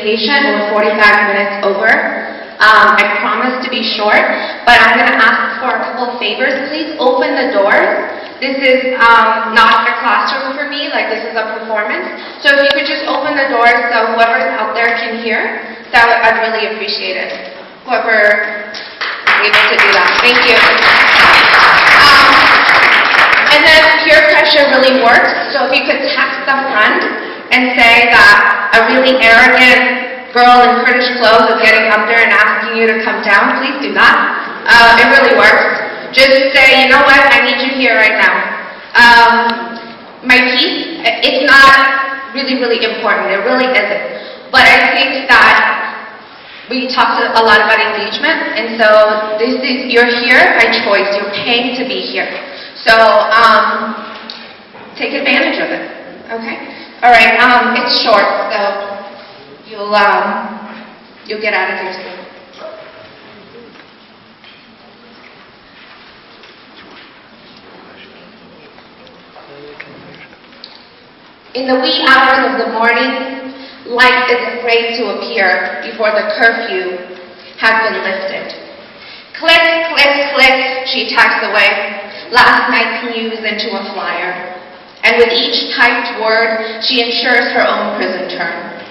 patient. We're 45 minutes over. I promise to be short, but I'm going to ask for a couple of favors. Please open the doors. This is not a classroom for me, like this is a performance. So if you could just open the doors so whoever's out there can hear, I'd really appreciate it. Whoever is able to do that. Thank you. And then peer pressure really works, so if you could text the front and say that a really arrogant girl in Kurdish clothes is getting up there and asking you to come down, please do that. It really works. Just say, you know what, I need you here right now. My piece, it's not really important. It really isn't. But I think that we talked a lot about engagement, and so you're here by choice. You're paying to be here. So take advantage of it. Okay? All right. It's short, so you'll get out of here soon. In the wee hours of the morning, light is afraid to appear before the curfew has been lifted. Click, click, click, she types away last night's news into a flyer. And with each typed word, she ensures her own prison term.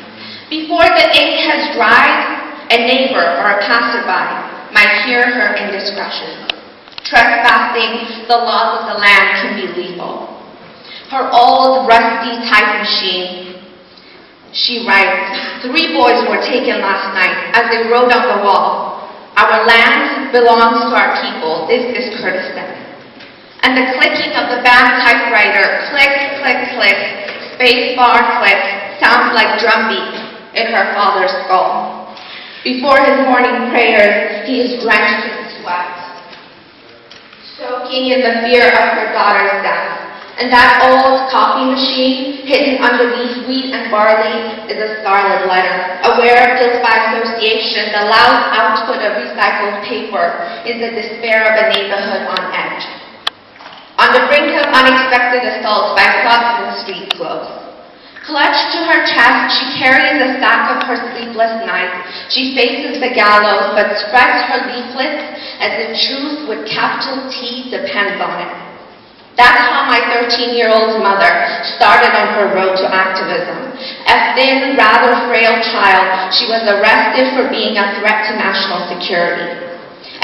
Before the ink has dried, a neighbor or a passerby might hear her indiscretions. Trespassing, the laws of the land can be lethal. Her old, rusty type machine, she writes, 3 boys were taken last night as they wrote on the wall, our land belongs to our people, this is Kurdistan. And the clicking of the band typewriter, click, click, click, space bar click, sounds like drumbeats in her father's skull. Before his morning prayers, he is drenched in sweat, soaking in the fear of her daughter's death. And that old copy machine, hidden underneath wheat and barley, is a scarlet letter. Aware of guilt by association, the loud output of recycled paper is the despair of a neighborhood on edge. On the brink of unexpected assault by thugs in street clothes. Clutched to her chest, she carries a sack of her sleepless nights. She faces the gallows, but spreads her leaflets as if truth with capital T depends on it. That's how my 13-year-old mother started on her road to activism. A thin, rather frail child, she was arrested for being a threat to national security.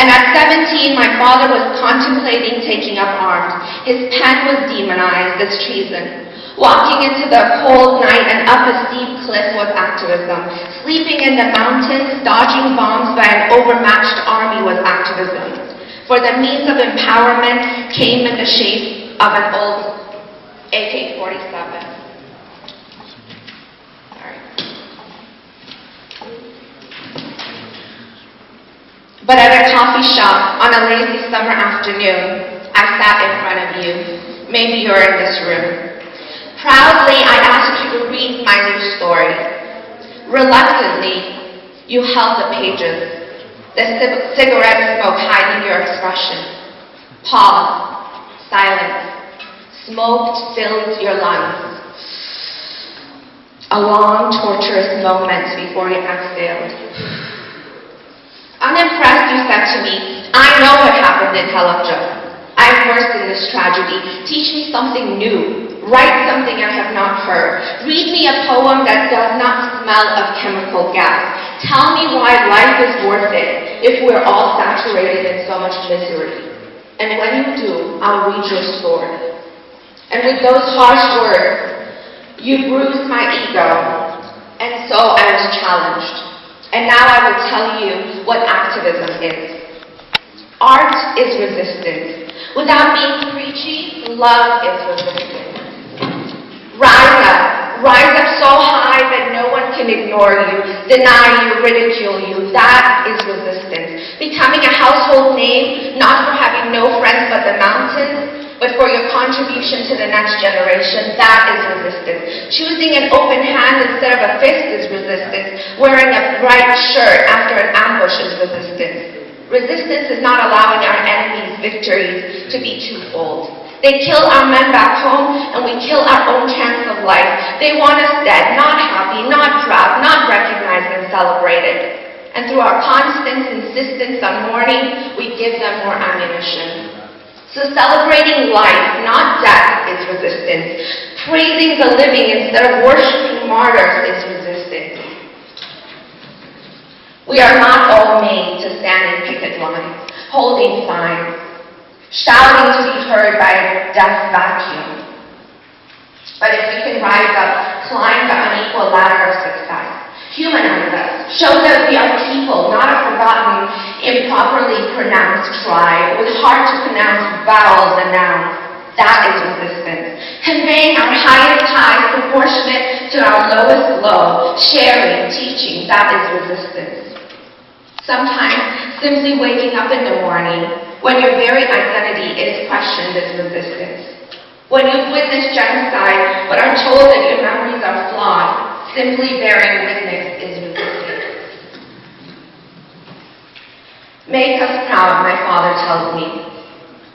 And at 17, my father was contemplating taking up arms. His pen was demonized as treason. Walking into the cold night and up a steep cliff was activism. Sleeping in the mountains, dodging bombs by an overmatched army was activism. For the means of empowerment came in the shape of an old AK-47. Sorry. But at a coffee shop on a lazy summer afternoon, I sat in front of you. Maybe you're in this room. Proudly, I asked you to read my new story. Reluctantly, you held the pages, the cigarette smoke hiding your expression. Pause. Silence. Smoke filled your lungs. A long, torturous moment before you exhaled. Unimpressed, you said to me, I know what happened in Halabja. I'm versed in this tragedy. Teach me something new. Write something I have not heard. Read me a poem that does not smell of chemical gas. Tell me why life is worth it if we're all saturated in so much misery. And when you do, I'll read your story. And with those harsh words, you bruised my ego, and so I was challenged. And now I will tell you what activism is. Art is resistance. Without being preachy, love is resistance. Rise up so high that no one can ignore you, deny you, ridicule you. That is resistance. Becoming a household name, not for having no friends but the mountains, but for your contribution to the next generation. That is resistance. Choosing an open hand instead of a fist is resistance. Wearing a bright shirt after an ambush is resistance. Resistance is not allowing our enemies' victories to be twofold. They kill our men back home, and we kill our own chance of life. They want us dead, not happy, not proud, not recognized and celebrated. And through our constant insistence on mourning, we give them more ammunition. So celebrating life, not death, is resistance. Praising the living instead of worshiping martyrs is resistance. We are not all made to stand in picket lines, holding signs, shouting to be heard by a deaf vacuum. But if we can rise up, climb the unequal ladder of success, humanize us, show that we are people, not a forgotten, improperly pronounced tribe, with hard-to-pronounce vowels and nouns, that is resistance. Conveying our highest highs proportionate to our lowest low, sharing, teaching, that is resistance. Sometimes, simply waking up in the morning, when your very identity is questioned, is resistance. When you've witnessed genocide, but are told that your memories are flawed, simply bearing witness is resistance. Make us proud, my father tells me.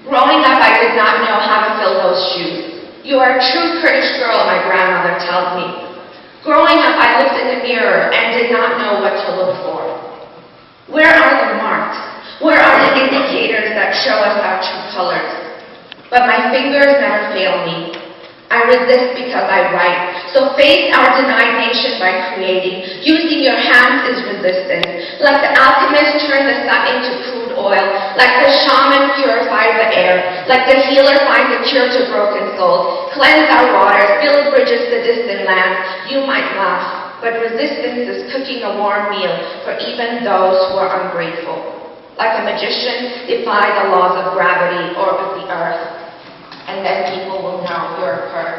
Growing up, I did not know how to fill those shoes. You are a true Kurdish girl, my grandmother tells me. Growing up, I looked in the mirror and did not know what to look for. Where are the marks? Where are the indicators that show us our true colors? But my fingers never fail me. I resist because I write. So face our denied nation by creating. Using your hands is resistance. Like the alchemist turn the sun into crude oil. Like the shaman purifies the air. Like the healer finds a cure to broken souls. Cleanse our waters, build bridges to distant lands. You might laugh, but resistance is cooking a warm meal for even those who are ungrateful. Like a magician, defy the laws of gravity or of the earth, and then people will know you're a Kurd.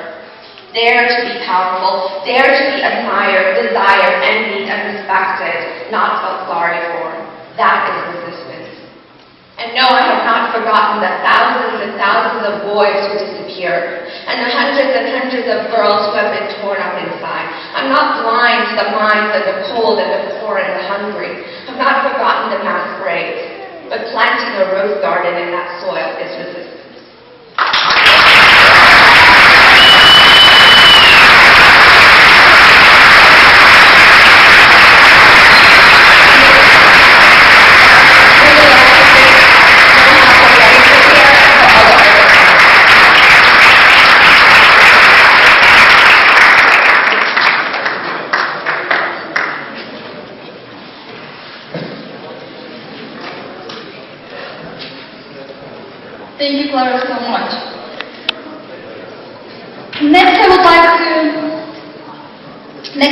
Dare to be powerful, dare to be admired, desired, envied, and respected, not felt sorry for. That is resistance. And no, I have not forgotten the thousands and thousands of boys who disappeared, and the hundreds and hundreds of girls who have been torn up inside. I'm not blind to the mines and the cold and the poor and the hungry. I've not forgotten the mass graves, but planting a rose garden in that soil is resistance. Thank you, Cklara, so much. Next